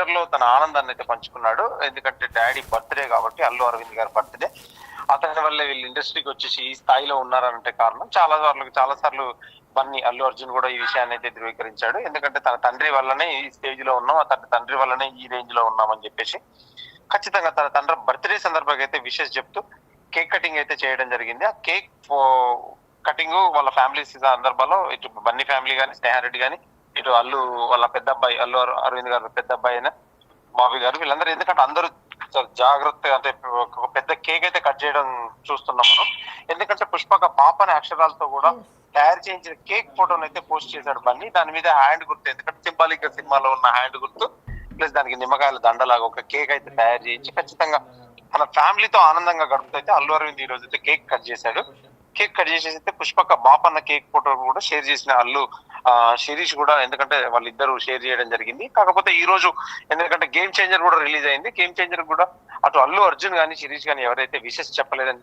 Twitter లో తన ఆనందాన్ని అయితే పంచుకున్నాడు. ఎందుకంటే డాడీ బర్త్డే కాబట్టి, అల్లు అరవింద్ గారి బర్త్డే. అతని వల్లే వీళ్ళు ఇండస్ట్రీకి వచ్చేసి ఈ స్థాయిలో ఉన్నారంటే కారణం చాలా సార్లు బన్నీ అల్లు అర్జున్ కూడా ఈ విషయాన్ని అయితే ధృవీకరించాడు. ఎందుకంటే తన తండ్రి వల్లనే ఈ స్టేజ్ లో ఉన్నాం, తన తండ్రి వల్లనే ఈ రేంజ్ లో ఉన్నామని చెప్పేసి ఖచ్చితంగా తన తండ్రి బర్త్డే సందర్భంగా అయితే విషెస్ చెప్తూ కేక్ కటింగ్ అయితే చేయడం జరిగింది. ఆ కేక్ కటింగ్ వాళ్ళ ఫ్యామిలీ సందర్భంలో ఇటు బన్నీ ఫ్యామిలీ కానీ, స్నేహారెడ్డి కానీ, ఇటు అల్లు వాళ్ళ పెద్ద అబ్బాయి అల్లు అరవింద్ గారు పెద్ద అబ్బాయి అయిన బాబీ గారు, వీళ్ళందరూ ఎందుకంటే అందరూ జాగ్రత్తగా అంటే ఒక పెద్ద కేక్ అయితే కట్ చేయడం చూస్తున్నాం మనం. ఎందుకంటే పుష్పక పాప అనే అక్షరాలతో కూడా తయారు చేయించిన కేక్ ఫోటోను అయితే పోస్ట్ చేశాడు బన్నీ. దాని మీద హ్యాండ్ గుర్తు, ఎందుకంటే సింబాలిక్ సినిమాలో ఉన్న హ్యాండ్ గుర్తు ప్లస్ దానికి నిమ్మకాయల దండలాగా ఒక కేక్ అయితే తయారు చేయించి ఖచ్చితంగా తన ఫ్యామిలీతో ఆనందంగా గడుపుతూ అయితే అల్లు అరవింద్ ఈ రోజు అయితే కేక్ కట్ చేశాడు. కేక్ కట్ చేసేసి అయితే పుష్పక బాపన్న కేక్ ఫోటో కూడా షేర్ చేసిన అల్లు శిరీష్ కూడా, ఎందుకంటే వాళ్ళిద్దరు షేర్ చేయడం జరిగింది. కాకపోతే ఈ రోజు ఎందుకంటే గేమ్ చేంజర్ కూడా రిలీజ్ అయింది. గేమ్ చేంజర్ కూడా అటు అల్లు అర్జున్ గానీ శిరీష్ గానీ ఎవరైతే విషెస్ చెప్పలేదని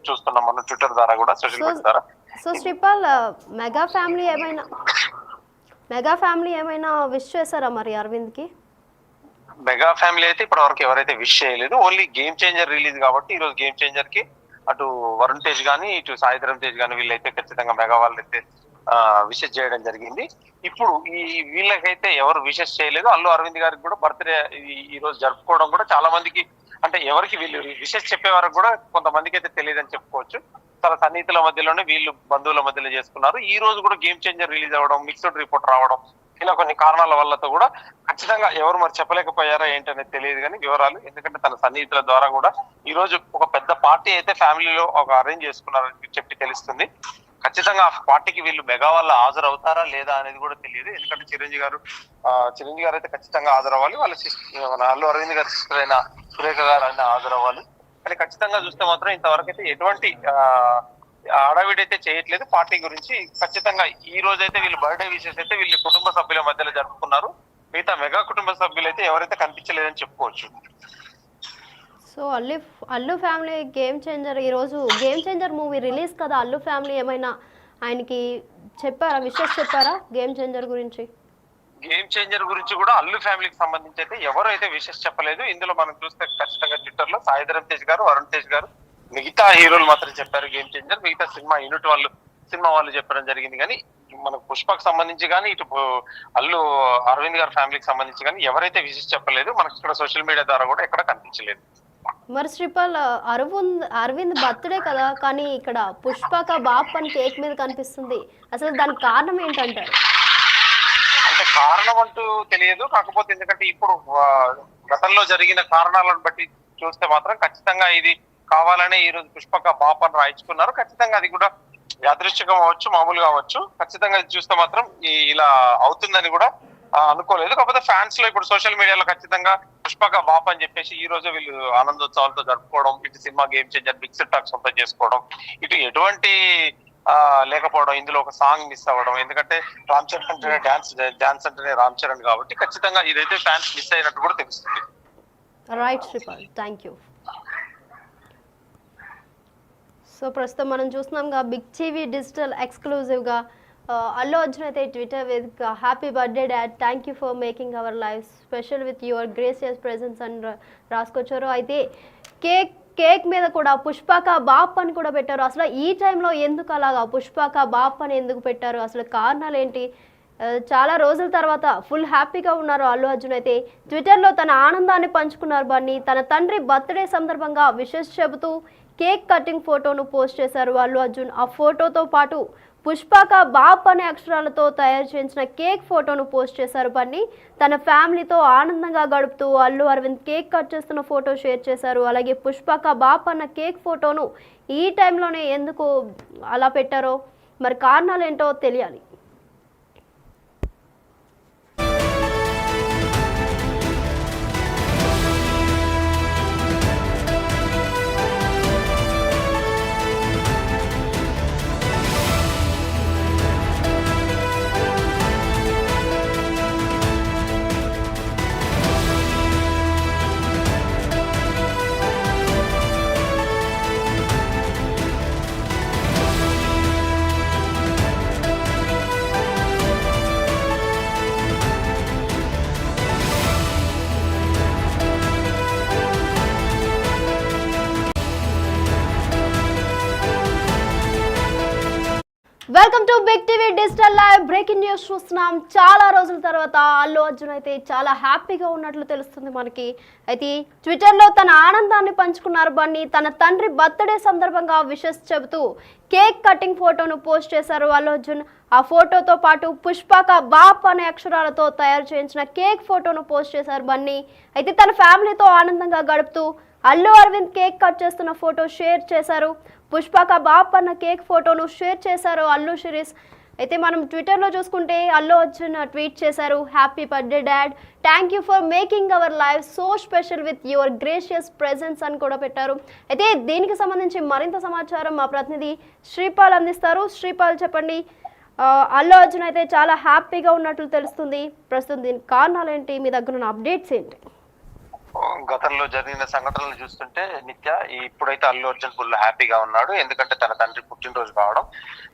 చూస్తున్నాం మనం ట్విట్టర్ ద్వారా కూడా, సోషల్ మీడియా ద్వారా. సో శ్రీపాల్, మెగా ఫ్యామిలీ ఏమైనా విష్ చేశారా మరి అరవింద్ కి? మెగా ఫ్యామిలీ అయితే ఇప్పటి వరకు ఎవరైతే విష్ చేయలేదు. ఓన్లీ గేమ్ చేంజర్ రిలీజ్ కాబట్టి ఈ రోజు గేమ్ చేంజర్ కి అటు వరుణ్ తేజ్ గానీ, ఇటు సాయిధరం తేజ్ గానీ వీళ్ళైతే ఖచ్చితంగా మెగా వాళ్ళైతే విషెస్ చేయడం జరిగింది. ఇప్పుడు వీళ్ళకైతే ఎవరు విషెస్ చేయలేదు. అల్లు అరవింద్ గారికి కూడా బర్త్డే ఈ రోజు జరుపుకోవడం కూడా చాలా మందికి, అంటే ఎవరికి వీళ్ళు విషెస్ చెప్పే వరకు కూడా కొంతమందికి అయితే తెలియదని చెప్పుకోవచ్చు. చాలా సన్నిహితుల మధ్యలోనే వీళ్ళు బంధువుల మధ్యలో చేసుకున్నారు. ఈ రోజు కూడా గేమ్ చేంజర్ రిలీజ్ అవ్వడం, మిక్స్డ్ రిపోర్ట్ రావడం, ఇలా కొన్ని కారణాల వల్లతో కూడా ఖచ్చితంగా ఎవరు మరి చెప్పలేకపోయారా ఏంటనేది తెలియదు కానీ వివరాలు. ఎందుకంటే తన సన్నిహితుల ద్వారా కూడా ఈ రోజు ఒక పెద్ద పార్టీ అయితే ఫ్యామిలీలో ఒక అరేంజ్ చేసుకున్నారని చెప్పి తెలుస్తుంది. ఖచ్చితంగా ఆ పార్టీకి వీళ్ళు మెగా వల్ల హాజరవుతారా లేదా అనేది కూడా తెలియదు. ఎందుకంటే చిరంజీవి గారు అయితే ఖచ్చితంగా హాజరవ్వాలి. మన అల్లు అరవింద్ గారి సిస్టర్ అయిన సురేఖ గారు అయినా హాజరవ్వాలి. కానీ ఖచ్చితంగా చూస్తే మాత్రం ఇంతవరకు అయితే ఎటువంటి హడావిడి చేయట్లేదు పార్టీ గురించి. ఖచ్చితంగా ఈ రోజు అయితే వీళ్ళు బర్త్డే విషెస్ అయితే వీళ్ళు కుటుంబ సభ్యుల మధ్యలో జరుపుకున్నారు. మిగతా మెగా కుటుంబ సభ్యులు అయితే ఎవరైతే కనిపించలేదని చెప్పుకోవచ్చు. So Allu family game changer, ఈరోజు గేమ్ చేంజర్ మూవీ రిలీజ్ కదా, అల్లు ఫ్యామిలీ ఏమైనా ఆయనకి చెప్పారా, విషెస్ చెప్పారా గేమ్ చేంజర్ గురించి? గేమ్ చేంజర్ గురించి కూడా అల్లు ఫ్యామిలీకి సంబంధించి అయితే ఎవరు అయితే విషెస్ చెప్పలేదు. ఇందులో మనం చూస్తే ఖచ్చితంగా ట్విట్టర్ లో సాయిధరం తేజ్ గారు, వరుణ్ తేజ్ గారు, మిగతా హీరోలు మాత్రం చెప్పారు గేమ్ చేంజర్. మిగతా సినిమా వాళ్ళు చెప్పడం జరిగింది. కానీ మనకు పుష్పకు సంబంధించి కానీ, ఇటు అల్లు అరవింద్ గారి ఫ్యామిలీకి సంబంధించి కానీ ఎవరైతే విషెస్ చెప్పలేదు. మనకి ఇక్కడ సోషల్ మీడియా ద్వారా కూడా ఎక్కడ కనిపించలేదు. మరి శ్రీపాల్, అరవింద్ బర్త్డే కదా, కానీ ఇక్కడ పుష్పక బాప్ అని కేక్ మీద కనిపిస్తుంది. అసలు దానికి కారణం ఏంటంటారు? అంటే కారణం అంటూ తెలియదు. కాకపోతే ఎందుకంటే ఇప్పుడు గతంలో జరిగిన కారణాలను బట్టి చూస్తే మాత్రం ఖచ్చితంగా ఇది కావాలనే ఈ రోజు పుష్పక బాప్ అని రాయించుకున్నారు. ఖచ్చితంగా అది కూడా యాదృశ్చికం అవ్వచ్చు, మామూలుగా అవ్వచ్చు. ఖచ్చితంగా చూస్తే మాత్రం ఇలా అవుతుందని కూడా అనుకోలేదు. కాకపోతే ఫ్యాన్స్ లో ఇప్పుడు సోషల్ మీడియాలో ఖచ్చితంగా పుష్పక బాప్ అని చెప్పేసి ఈ రోజు వీళ్ళు ఆనందోత్సవాలతో జరుపుకోవడం, ఇటు cinema game changer mixed talk సొంతం చేసుకోవడం, ఇటు ఎటువంటి లేకపోవడం, ఇందులో ఒక సాంగ్ మిస్ అవ్వడం. ఎందుకంటే రామ్ చరణ్ అంటేనే డాన్స్ అంటేనే రామ్ చరణ్ కాబట్టి ఖచ్చితంగా ఇదైతే ఫ్యాన్స్ మిస్ అయినట్టు కూడా తెలుస్తుంది. Right Sripal, thank you. So ప్రస్తుతం మనం చూస్తున్నాంగా బిగ్ టీవీ డిజిటల్ ఎక్స్క్లూజివ్గా అల్లు అర్జున్ అయితే ట్విట్టర్ వేదిక happy birthday dad, thank you for making our life special with your gracious presence అని రాసుకొచ్చారు. అయితే కేక్ మీద కూడా పుష్పక బాప్ అని కూడా పెట్టారు. అసలు ఈ టైంలో ఎందుకు అలాగా పుష్పక బాప్ అని ఎందుకు పెట్టారు, అసలు కారణాలు ఏంటి? చాలా రోజుల తర్వాత ఫుల్ హ్యాపీగా ఉన్నారు అల్లు అర్జున్. అయితే ట్విట్టర్లో తన ఆనందాన్ని పంచుకున్నారు బన్నీ. తన తండ్రి బర్త్డే సందర్భంగా విషెస్ చెబుతూ కేక్ కటింగ్ ఫోటోను పోస్ట్ చేశారు అల్లు అర్జున్. ఆ ఫోటోతో పాటు పుష్పక బాప్ అనే అక్షరాలతో తయారు చేయించిన కేక్ ఫోటోను పోస్ట్ చేశారు బన్నీ. తన ఫ్యామిలీతో ఆనందంగా గడుపుతూ అల్లు అరవింద్ కేక్ కట్ చేస్తున్న ఫోటో షేర్ చేశారు. అలాగే పుష్పక బాప్ అన్న కేక్ ఫోటోను ఈ టైంలోనే ఎందుకు అలా పెట్టారో మరి కారణాలు ఏంటో తెలియాలి. Welcome to big TV digital live. Breaking news చూస్తున్నాం. చాలా రోజుల తర్వాత అల్లు అర్జున్ అయితే చాలా హ్యాపీగా ఉన్నట్లు తెలుస్తుంది మనకి. అయితే ట్విట్టర్లో తన ఆనందాన్ని పంచుకున్నారు బన్నీ. తన తండ్రి బర్త్డే సందర్భంగా విషెస్ చెబుతూ కేక్ కటింగ్ ఫోటోను పోస్ట్ చేశారు అల్లు అర్జున్. ఆ ఫోటోతో పాటు పుష్పక బాప్ అనే అక్షరాలతో తయారు చేయించిన కేక్ ఫోటోను పోస్ట్ చేశారు బన్నీ. అయితే తన ఫ్యామిలీతో ఆనందంగా గడుపుతూ అల్లు అరవింద్ కేక్ కట్ చేస్తున్న ఫోటో షేర్ చేశారు. పుష్పక బాప్ అన్న కేక్ ఫోటోను షేర్ చేశారు అల్లు శిరీష్. అయితే మనం ట్విట్టర్లో చూసుకుంటే అల్లు అర్జున్ ట్వీట్ చేశారు, happy birthday dad, thank you for making our life so special with your gracious presence అని కూడా పెట్టారు. అయితే దీనికి సంబంధించి మరింత సమాచారం మా ప్రతినిధి శ్రీపాల్ అందిస్తారు. శ్రీపాల్ చెప్పండి, అల్లు అర్జున్ అయితే చాలా హ్యాపీగా ఉన్నట్లు తెలుస్తుంది. ప్రస్తుతం దీనికి కారణాలు ఏంటి, మీ దగ్గర ఉన్న అప్డేట్స్ ఏంటి? గతంలో జరిగిన సంఘటనలు చూస్తుంటే నిత్య ఇప్పుడైతే అల్లు అర్జున్ ఫుల్ హ్యాపీగా ఉన్నాడు. ఎందుకంటే తన తండ్రి పుట్టినరోజు కావడం,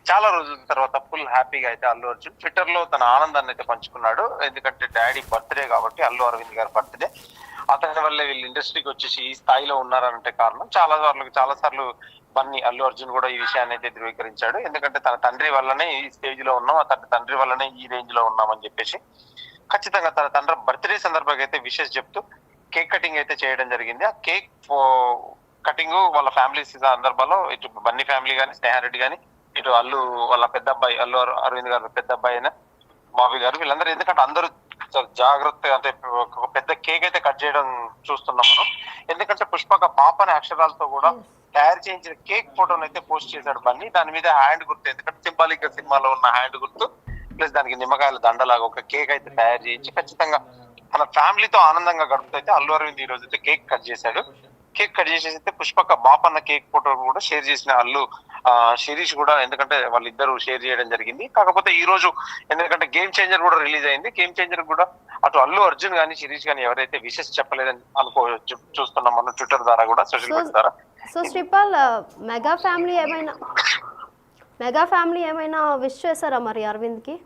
చాలా రోజుల తర్వాత ఫుల్ హ్యాపీగా అయితే అల్లు అర్జున్ ట్విట్టర్ లో తన ఆనందాన్ని అయితే పంచుకున్నాడు. ఎందుకంటే డాడీ బర్త్డే కాబట్టి, అల్లు అరవింద్ గారి బర్త్డే. అతని వల్లే వీళ్ళు ఇండస్ట్రీకి వచ్చేసి ఈ స్థాయిలో ఉన్నారంటే కారణం చాలా సార్లు బన్నీ అల్లు అర్జున్ కూడా ఈ విషయాన్ని అయితే ధృవీకరించాడు. ఎందుకంటే తన తండ్రి వల్లనే ఈ స్టేజ్ లో ఉన్నాం, తన తండ్రి వల్లనే ఈ రేంజ్ లో ఉన్నామని చెప్పేసి ఖచ్చితంగా తన తండ్రి బర్త్డే సందర్భంగా అయితే విషెస్ చెప్తూ కేక్ కటింగ్ అయితే చేయడం జరిగింది. ఆ కేక్ కటింగ్ వాళ్ళ ఫ్యామిలీస్ సందర్భంలో ఇటు బన్నీ ఫ్యామిలీ కానీ, స్నేహారెడ్డి కానీ, ఇటు అల్లు వాళ్ళ పెద్ద అబ్బాయి అల్లు అరవింద్ గారు పెద్ద అబ్బాయి అయిన బాబీ గారు, వీళ్ళందరూ ఎందుకంటే అందరూ జాగ్రత్తగా అంటే ఒక పెద్ద కేక్ అయితే కట్ చేయడం చూస్తున్నాం మనం. ఎందుకంటే పుష్పక పాప అనే అక్షరాలతో కూడా తయారు చేయించిన కేక్ ఫోటోను అయితే పోస్ట్ చేశాడు బన్నీ. దాని మీద హ్యాండ్ గుర్తు, ఎందుకంటే సింబాలిక్ గా సినిమాలో ఉన్న హ్యాండ్ గుర్తు ప్లస్ దానికి నిమ్మకాయల దండలాగా ఒక కేక్ అయితే తయారు చేయించి ఖచ్చితంగా తన ఫ్యామిలీతో ఆనందంగా గడుపుతూ అయితే అల్లు అరవింద్ ఈ రోజు అయితే కేక్ కట్ చేశాడు. కేక్ కట్ చేసేసి అయితే పుష్పక బాప్ అన్న కేక్ ఫోటో కూడా షేర్ చేసిన అల్లు శిరీష్ కూడా, ఎందుకంటే వాళ్ళిద్దరూ షేర్ చేయడం జరిగింది. కాకపోతే ఈ రోజు ఎందుకంటే గేమ్ చేంజర్ కూడా రిలీజ్ అయింది. గేమ్ చేంజర్ కూడా అటు అల్లు అర్జున్ కానీ శిరీష్ కానీ ఎవరైతే విషెస్ చెప్పలేదని చూస్తున్నాం మనం ట్విట్టర్ ద్వారా కూడా, సోషల్ మీడియా ద్వారా. సో శ్రీపాల్, మెగా ఫ్యామిలీ ఏమైనా విష్ చేశారా మరి అరవింద్ కి?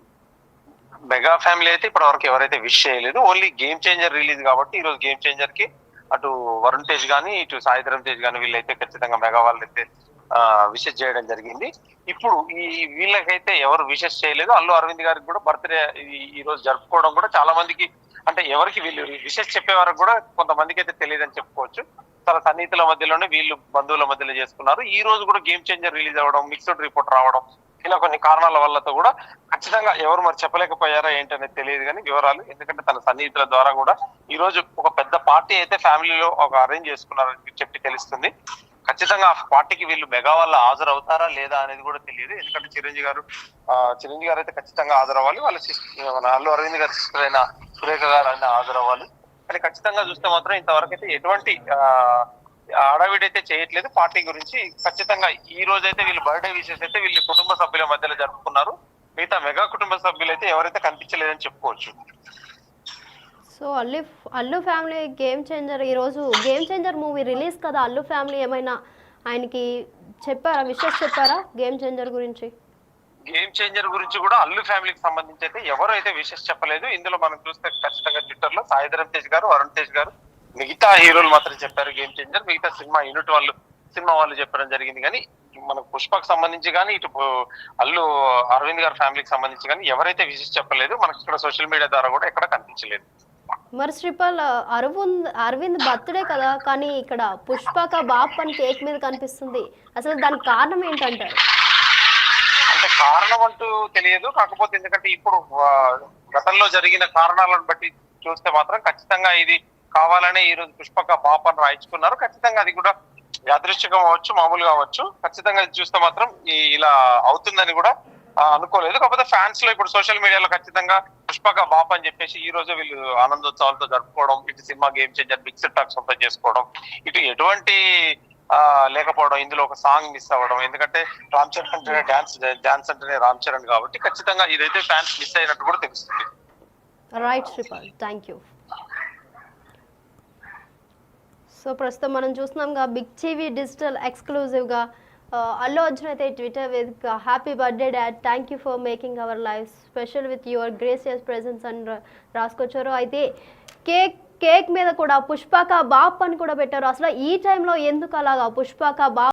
మెగా ఫ్యామిలీ అయితే ఇప్పటి వరకు ఎవరైతే విష్ చేయలేదు. ఓన్లీ గేమ్ చేంజర్ రిలీజ్ కాబట్టి ఈ రోజు గేమ్ చేంజర్ కి అటు వరుణ్ తేజ్ గానీ, ఇటు సాయిధరం తేజ్ గానీ వీళ్ళైతే ఖచ్చితంగా మెగా వాళ్ళైతే విషెస్ చేయడం జరిగింది. ఇప్పుడు వీళ్ళకైతే ఎవరు విషెస్ చేయలేదు. అల్లు అరవింద్ గారికి కూడా బర్త్డే ఈ రోజు జరుపుకోవడం కూడా చాలా మందికి, అంటే ఎవరికి వీళ్ళు విషెస్ చెప్పే వరకు కూడా కొంతమందికి అయితే తెలియదని చెప్పుకోవచ్చు. చాలా సన్నిహితుల మధ్యలోనే వీళ్ళు బంధువుల మధ్యలో చేసుకున్నారు. ఈ రోజు కూడా గేమ్ చేంజర్ రిలీజ్ అవ్వడం, మిక్స్డ్ రిపోర్ట్ రావడం, ఇలా కొన్ని కారణాల వల్లతో కూడా ఖచ్చితంగా ఎవరు మరి చెప్పలేకపోయారా ఏంటనేది తెలియదు కానీ వివరాలు. ఎందుకంటే తన సన్నిహితుల ద్వారా కూడా ఈ రోజు ఒక పెద్ద పార్టీ అయితే ఫ్యామిలీలో ఒక అరేంజ్ చేసుకున్నారని చెప్పి తెలుస్తుంది. ఖచ్చితంగా ఆ పార్టీకి వీళ్ళు మెగా వల్ల హాజరవుతారా లేదా అనేది కూడా తెలియదు. ఎందుకంటే చిరంజీవి గారు అయితే ఖచ్చితంగా హాజరవ్వాలి. మన అల్లు అరవింద్ గారి సిస్టర్ అయిన సురేఖ గారు అయినా హాజరవ్వాలి. కానీ ఖచ్చితంగా చూస్తే మాత్రం ఇంతవరకు అయితే ఎటువంటి హడావిడైతే చేయట్లేదు పార్టీ గురించి. ఖచ్చితంగా ఈ రోజు అయితే వీళ్ళు బర్త్డే విషెస్ అయితే వీళ్ళు కుటుంబ సభ్యుల మధ్యలో జరుపుకున్నారు. మిగతా మెగా కుటుంబ సభ్యులు అయితే ఎవరైతే కనిపించలేదని చెప్పుకోవచ్చు. So Allu family game changer, ఈరోజు గేమ్ చేంజర్ మూవీ రిలీజ్ కదా, అల్లు ఫ్యామిలీ ఏమైనా ఆయనకి చెప్పారా, విషెస్ చెప్పారా గేమ్ చేంజర్ గురించి? గేమ్ చేంజర్ గురించి కూడా అల్లు ఫ్యామిలీకి సంబంధించి అయితే ఎవరు అయితే విషెస్ చెప్పలేదు. ఇందులో మనం చూస్తే ఖచ్చితంగా ట్విట్టర్ లో సాయిధరం తేజ్ గారు, వరుణ్ తేజ్ గారు, మిగతా హీరోలు మాత్రం చెప్పారు గేమ్ చేంజర్. మిగతా సినిమా వాళ్ళు చెప్పడం జరిగింది. కానీ మనకు పుష్పకు సంబంధించి కానీ, ఇటు అల్లు అరవింద్ గారి ఫ్యామిలీకి సంబంధించి కానీ ఎవరైతే విషెస్ చెప్పలేదు. మనకి ఇక్కడ సోషల్ మీడియా ద్వారా కూడా ఎక్కడ కనిపించలేదు. మరి శ్రీపాల్, అరవింద్ బర్త్డే కదా, కానీ ఇక్కడ పుష్పక బాప్ అని కేక్ మీద కనిపిస్తుంది. అసలు దానికి కారణం ఏంటంటారు? అంటే కారణం అంటూ తెలియదు. కాకపోతే ఎందుకంటే ఇప్పుడు గతంలో జరిగిన కారణాలను బట్టి చూస్తే మాత్రం ఖచ్చితంగా ఇది కావాలనే ఈ రోజు పుష్పక బాప్ అని రాయించుకున్నారు. ఖచ్చితంగా అది కూడా యాదృశ్చికం అవ్వచ్చు, మామూలుగా అవ్వచ్చు. ఖచ్చితంగా చూస్తే మాత్రం ఇలా అవుతుందని కూడా అనుకోలేదు. కాకపోతే ఫ్యాన్స్ లో ఇప్పుడు సోషల్ మీడియాలో ఖచ్చితంగా పుష్పక బాప్ అని చెప్పేసి ఈ రోజు వీళ్ళు ఆనందోత్సవాలతో జరుపుకోవడం, ఇటు cinema game changer mixed talk సొంతం చేసుకోవడం, ఇటు ఎటువంటి లేకపోవడం, ఇందులో ఒక సాంగ్ మిస్ అవ్వడం. ఎందుకంటే రామ్ చరణ్ అంటేనే డాన్స్ అంటేనే రామ్ చరణ్ కాబట్టి ఖచ్చితంగా ఇదైతే ఫ్యాన్స్ మిస్ అయినట్టు కూడా తెలుస్తుంది. Right Sripal, thank you. So ప్రస్తుతం మనం చూస్తున్నాంగా బిగ్ టీవీ డిజిటల్ ఎక్స్క్లూజివ్గా అల్లు అర్జున్ అయితే ట్విట్టర్ వేదికగా happy birthday dad, thank you for making our life special with your gracious presence అని రాసుకొచ్చారు. అయితే కేక్ మీద కూడా పుష్పక బాప్ అని కూడా పెట్టారు. అసలు ఈ టైంలో ఎందుకు అలాగా పుష్పక బాప్